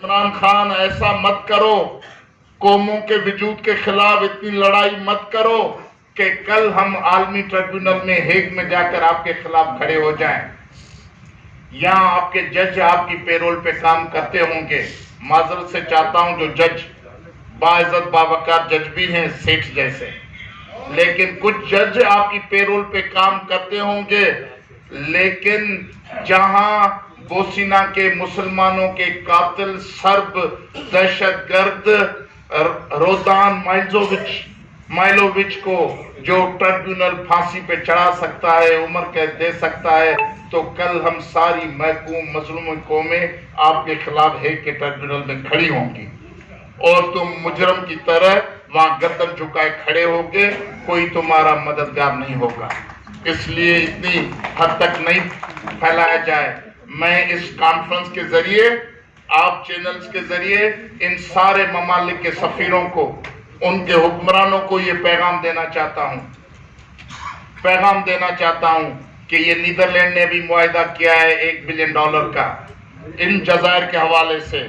इमरान खान ऐसा मत करो, कौमों के वजूद के खिलाफ इतनी लड़ाई मत करो कि कल हम आलमी ट्रिब्यूनल में हेग में जाकर आपके खिलाफ खड़े हो जाएं। यहाँ आपके जज आपकी पेरोल पे काम करते होंगे। माजरत से चाहता हूं, जो जज बाइज्जत बावकार जज भी हैं सेठ जैसे, लेकिन कुछ जज आपकी पेरोल पे काम करते होंगे, लेकिन जहां बोसिना के मुसलमानों के कातिल सर्ब दहशतगर्द रोदान माइलोविच को जो ट्रिब्यूनल फांसी पे चढ़ा सकता है, उम्र कैद दे सकता है, तो कल हम सारी महकूम मजलूम कौमें आपके खिलाफ हेग के ट्रिब्यूनल में खड़ी होंगी और तुम मुजरम की तरह वहां गर्दन झुकाए खड़े होगे, कोई तुम्हारा मददगार नहीं होगा। इसलिए इतनी हद तक नहीं फैलाया जाए। मैं इस कॉन्फ्रेंस के जरिए, आप चैनल्स के जरिए इन सारे ममालिक के सफीरों को, उनके हुक्मरानों को ये पैगाम देना चाहता हूं कि ये नीदरलैंड ने भी मुआहिदा किया है $1 बिलियन का इन जजायर के हवाले से।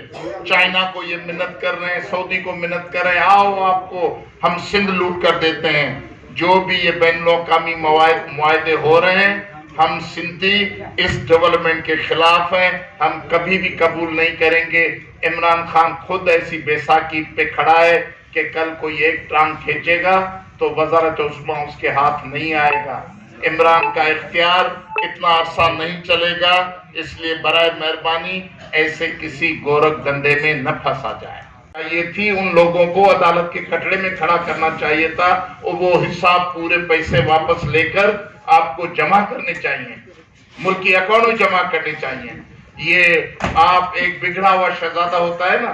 चाइना को ये मिन्नत कर रहे हैं, सऊदी को मिन्नत कर रहे हैं, आओ आपको हम सिंध लूट कर देते हैं। जो भी ये बैनुल-अक़वामी मुआहिदे हो रहे हैं, हम सिंधी इस डेवलपमेंट के खिलाफ हैं, हम कभी भी कबूल नहीं करेंगे। इमरान खान खुद ऐसी बेसाकी पे खड़ा है कि कल कोई एक टांग खींचेगा तो वज़ारत उस्मा उसके हाथ नहीं आएगा। इमरान का इख्तियार इतना अरसा नहीं चलेगा, इसलिए बराए मेहरबानी ऐसे किसी गोरख धंधे में न फंसा जाए। ये थी उन लोगों को अदालत के कटड़े में खड़ा करना चाहिए था और वो हिसाब पूरे पैसे वापस लेकर आपको जमा करने चाहिए, मुल्क की अकाउंट में जमा करने चाहिए। ये आप एक बिगड़ा हुआ शहजादा होता है ना,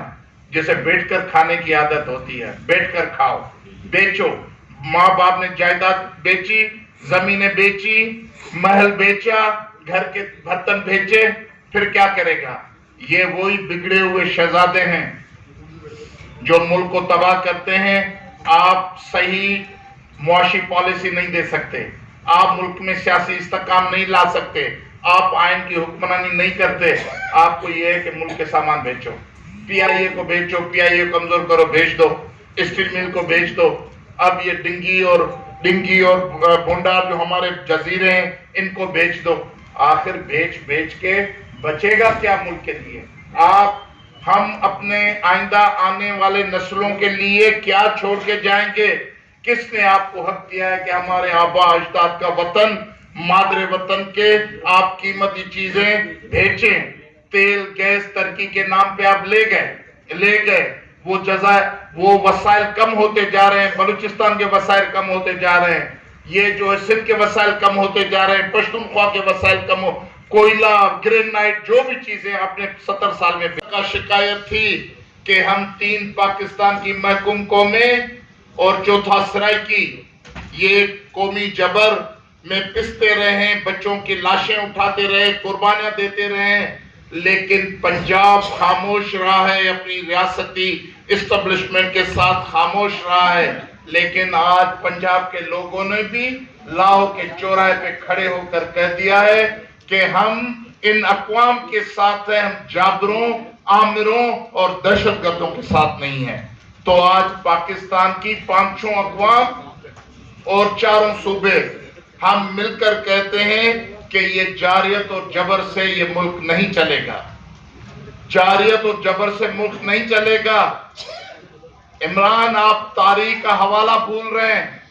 जिसे बैठकर खाने की आदत होती है, बैठकर खाओ, बेचो। माँ बाप ने जायदाद बेची, जमीनें बेची, महल बेचा, घर के बर्तन बेचे, फिर क्या करेगा? ये वही बिगड़े हुए शहजादे हैं जो मुल्क को तबाह करते हैं। आप सही मुआशी पॉलिसी नहीं दे सकते, आप मुल्क में सियासी इस्तेकाम नहीं ला सकते, आप आइन की हुक्मरानी नहीं करते। आपको ये है कि मुल्क के सामान बेचो, पीआईए को बेचो, पीआईए को कमजोर करो, बेच दो, स्टील मिल को बेच दो। अब ये डिंगी और भुंडा जो हमारे जजीरे हैं, इनको बेच दो। आखिर बेच के बचेगा क्या मुल्क के लिए? हम अपने आइंदा आने वाले नस्लों के लिए क्या छोड़ के जाएंगे? किसने आपको हक दिया है कि हमारे आबा अजदाद का वतन, मादरे वतन के आप कीमती चीजें बेचें? तेल गैस तरक्की के नाम पे आप ले गए। वो वसाइल कम होते जा रहे हैं, बलूचिस्तान के वसाइल कम होते जा रहे हैं, ये जो है सिंध के वसाइल कम होते जा रहे हैं, पश्तूनख्वा के वसाइल कम हो, कोयला, ग्रेनाइट, जो भी चीजें आपने 70 साल में का शिकायत थी कि हम 3 पाकिस्तान की महकूम कौमें और चौथा सराइकी ये कौमी जबर में पिसते रहे, बच्चों की लाशें उठाते रहे, कुर्बानियां देते रहे, लेकिन पंजाब खामोश रहा है, अपनी रियासती इस्टेब्लिशमेंट के साथ खामोश रहा है। लेकिन आज पंजाब के लोगों ने भी लाहौर के चौराहे पे खड़े होकर कह दिया है कि हम इन अक़वाम के साथ हैं, हम जाबरों, आमिरों और दहशतगर्दों के साथ नहीं हैं। तो आज पाकिस्तान की 5 अक़वाम और 4 सूबे हम मिलकर कहते हैं कि ये जारियत और जबर से ये मुल्क नहीं चलेगा, जारियत और जबर से मुल्क नहीं चलेगा। इमरान, आप तारीख का हवाला भूल रहे हैं।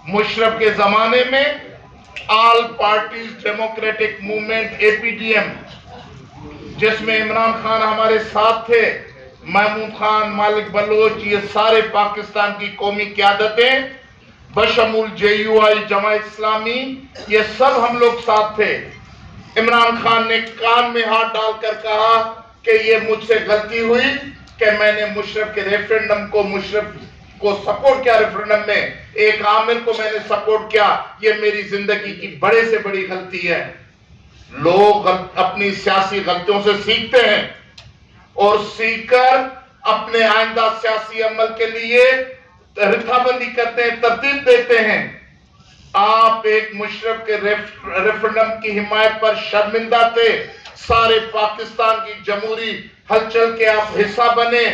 मुशर्रफ के जमाने में all parties democratic movement APDM, जिसमें इमरान खान हमारे साथ थे, महमूद खान, मालिक बलोच, ये सारे पाकिस्तान की कौमी क़यादतें, बशमूल JUI जमात इस्लामी, ये सब हम लोग साथ थे। इमरान खान ने कान में हाथ डालकर कहा कि ये मुझसे गलती हुई कि मैंने मुशर्रफ के रेफरेंडम को, मुशर्रफ को सपोर्ट किया, रेफरेंडम में एक आमिर को मैंने सपोर्ट किया, ये मेरी जिंदगी की बड़े से बड़ी गलती है। लोग अपनी सियासी गलतियों से सीखते हैं और सीखकर अपने आइंदा सियासी अमल के लिए रिथाबंदी करते हैं, तरतीब देते हैं। आप एक मुशर्रफ के रेफरेंडम की हिमायत पर शर्मिंदा थे। सारे पाकिस्तान की जमहूरी हलचल के आप हिस्सा बने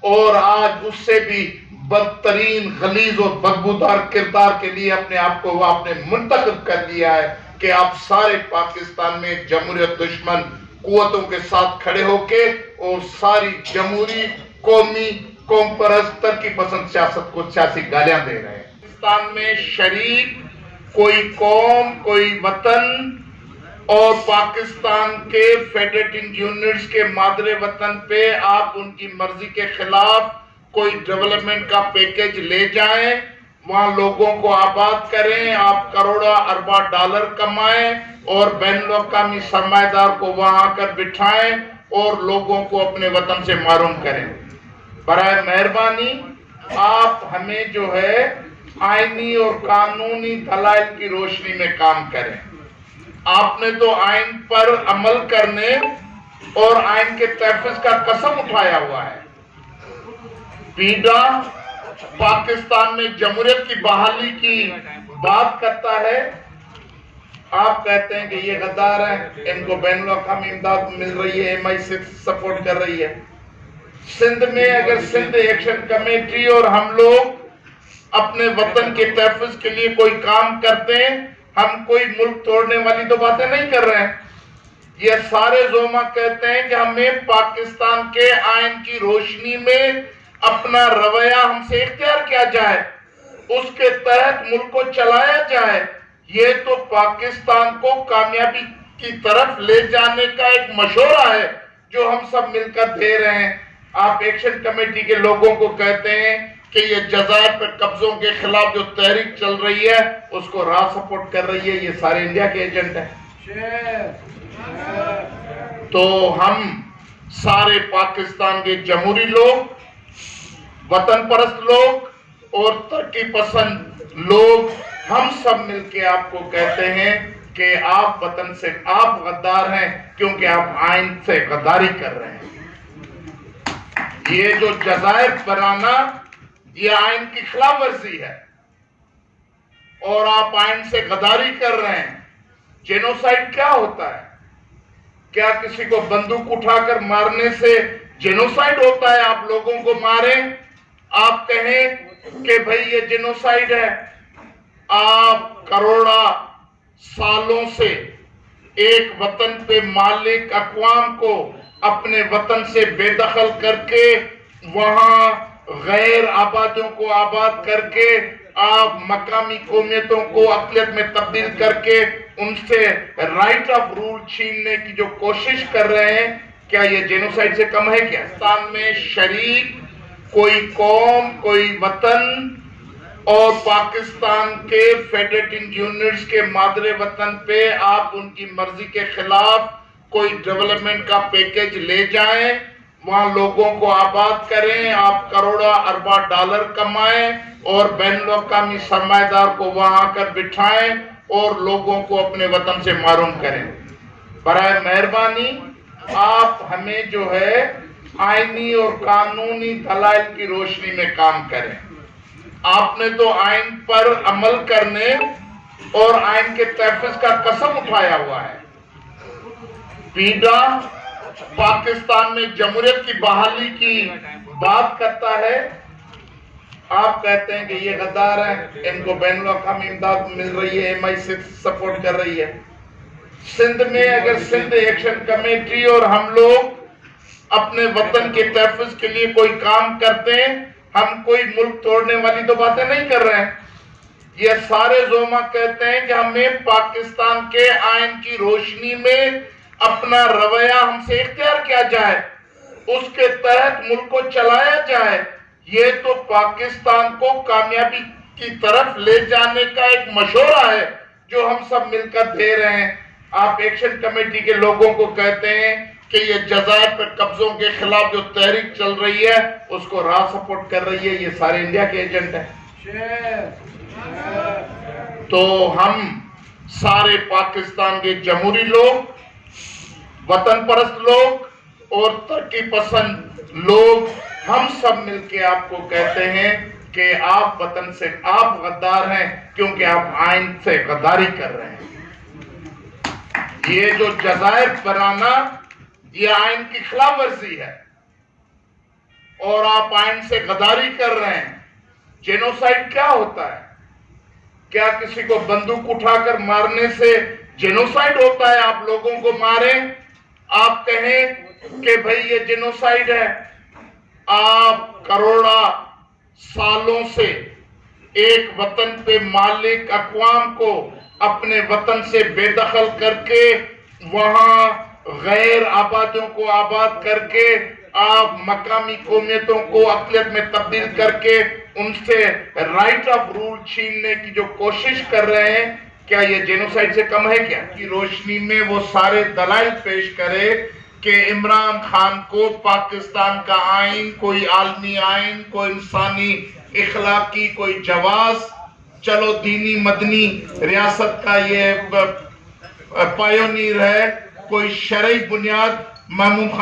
और आज उससे भी बदतरीन, गलीज और बदबूदार किरदार के लिए अपने आप को आपने मुंतखब कर लिया है कि आप सारे पाकिस्तान में जमहूरियत दुश्मन कुव्वतों के साथ खड़े होके और सारी जमहूरी, कौमी, कौम परस्त, तरक्की पसंद सियासत को सियासी गालियां दे रहे हैं। पाकिस्तान में शरीक कोई कौम, कोई वतन और पाकिस्तान के फेडरेटिंग यूनिट्स के मादरे वतन पे आप उनकी मर्जी के खिलाफ कोई डेवलपमेंट का पैकेज ले जाएं, वहां लोगों को आबाद करें, आप करोड़ों अरबा डॉलर कमाएं और बैनुल-अक़वामी सरमाएदार को वहां आकर बिठाएं और लोगों को अपने वतन से महरूम करें। बराए मेहरबानी आप हमें जो है आईनी और कानूनी दलाइल की रोशनी में काम करें। आपने तो आइन पर अमल करने और आइन के तहफ़्फ़ुज़ का कसम उठाया हुआ है। पीडा पाकिस्तान में जमहूरियत की बहाली की बात करता है, आप कहते हैं कि ये गद्दार हैं, इनको बैनुल-अक़वामी इमदाद मिल रही है, MI6 सपोर्ट कर रही है। सिंध में अगर सिंध एक्शन कमेटी और हम लोग अपने वतन के तहफ़्फ़ुज़ के लिए कोई काम करते हैं, हम कोई मुल्क तोड़ने वाली तो बातें नहीं कर रहे हैं। ये सारे ज़ोमा कहते हैं कि हमें पाकिस्तान के आइन की रोशनी में अपना रवैया हमसे इख्तियार किया जाए, उसके तहत मुल्क को चलाया जाए। ये तो पाकिस्तान को कामयाबी की तरफ ले जाने का एक मशवरा है जो हम सब मिलकर दे रहे हैं। आप एक्शन कमेटी के लोगों को कहते हैं कि ये जज़ायर पर कब्जों के खिलाफ जो तहरीक चल रही है उसको राह सपोर्ट कर रही है, ये सारे इंडिया के एजेंट हैं। तो हम सारे पाकिस्तान के जमहूरी लोग, वतन परस्त लोग और तरक्की पसंद लोग, हम सब मिलके आपको कहते हैं कि आप वतन से, आप गद्दार हैं क्योंकि आप आइन से गद्दारी कर रहे हैं। ये जो जज़ायर बनाना, ये आइन की खिलाफ वर्जी है और आप आइन से गद्दारी कर रहे हैं। जेनोसाइड क्या होता है? क्या किसी को बंदूक उठाकर मारने से जेनोसाइड होता है? आप लोगों को मारें, आप कहें कि भाई ये जेनोसाइड है। आप करोड़ा सालों से एक वतन पे मालिक अक़वाम को अपने वतन से बेदखल करके वहां गैर आबादियों को आबाद करके आप मकामी कौमियतों को अक़लियत में तब्दील करके उनसे राइट ऑफ रूल छीनने की जो कोशिश कर रहे हैं, क्या ये जेनोसाइड से कम है? क्या पाकिस्तान में शरीक कोई कौम, कोई वतन और पाकिस्तान के फेडरेटिंग यूनिट्स के मादरे वतन पे आप उनकी मर्जी के खिलाफ कोई डेवलपमेंट का पैकेज ले जाएं, वहां लोगों को आबाद करें, आप करोड़ों अरबा डॉलर कमाएं और बैनुल-अक़वामी सरमाएदार को वहां आकर बिठाएं और लोगों को अपने वतन से महरूम करें। बराए मेहरबानी आप हमें जो है आईनी और कानूनी दलाइल की रोशनी में काम करें। आपने तो आइन पर अमल करने और आइन के तहफ़्फ़ुज़ का कसम उठाया हुआ है। पीडा पाकिस्तान में जमहूरियत की बहाली की बात करता है, आप कहते हैं कि ये गद्दार हैं, इनको बैनुल-अक़वामी इमदाद मिल रही है, MI6 सपोर्ट कर रही है। सिंध में अगर सिंध एक्शन कमेटी और हम लोग अपने वतन के तहफ़्फ़ुज़ के लिए कोई काम करते हैं, हम कोई मुल्क तोड़ने वाली तो बातें नहीं कर रहे हैं। ये सारे ज़ोमा कहते हैं कि हमें पाकिस्तान के आइन की रोशनी में अपना रवैया हमसे इख्तियार किया जाए, उसके तहत मुल्क को चलाया जाए। ये तो पाकिस्तान को कामयाबी की तरफ ले जाने का एक मशवरा है जो हम सब मिलकर दे रहे हैं। आप एक्शन कमेटी के लोगों को कहते हैं कि ये जज़ायर पर कब्जों के खिलाफ जो तहरीक चल रही है उसको राह सपोर्ट कर रही है, ये सारे इंडिया के एजेंट हैं। तो हम सारे पाकिस्तान के जमहूरी लोग, वतन परस्त लोग और तरक्की पसंद लोग, हम सब मिलके आपको कहते हैं कि आप वतन से, आप गद्दार हैं क्योंकि आप आइन से गद्दारी कर रहे हैं। ये जो जज़ायर बनाना, ये आइन की खिलाफ वर्जी है। اور آپ آئین سے غداری کر رہے ہیں۔ جینوسائیڈ کیا ہوتا ہے؟ کیا کسی کو بندوق اٹھا کر مارنے سے جینوسائیڈ ہوتا ہے؟ آپ لوگوں کو ماریں، آپ کہیں کہ بھئی یہ جینوسائیڈ ہے۔ آپ کروڑا سالوں سے ایک وطن پہ مالک اقوام کو اپنے وطن سے بے دخل کر کے وہاں غیر آبادوں کو آباد کر کے آپ مقامی قومیتوں کو اقلیت میں تبدیل کر کے ان سے رائٹ آف رول چھیننے کی جو کوشش کر رہے ہیں، کیا یہ جینوسائیڈ سے کم ہے کیا؟ کی روشنی میں وہ سارے دلائل پیش کرے کہ عمران خان کو پاکستان کا آئین، کوئی عالمی آئین، کوئی انسانی اخلاقی کوئی جواز، چلو دینی مدنی ریاست کا یہ پائونیر ہے، کوئی شرعی بنیاد محمود خان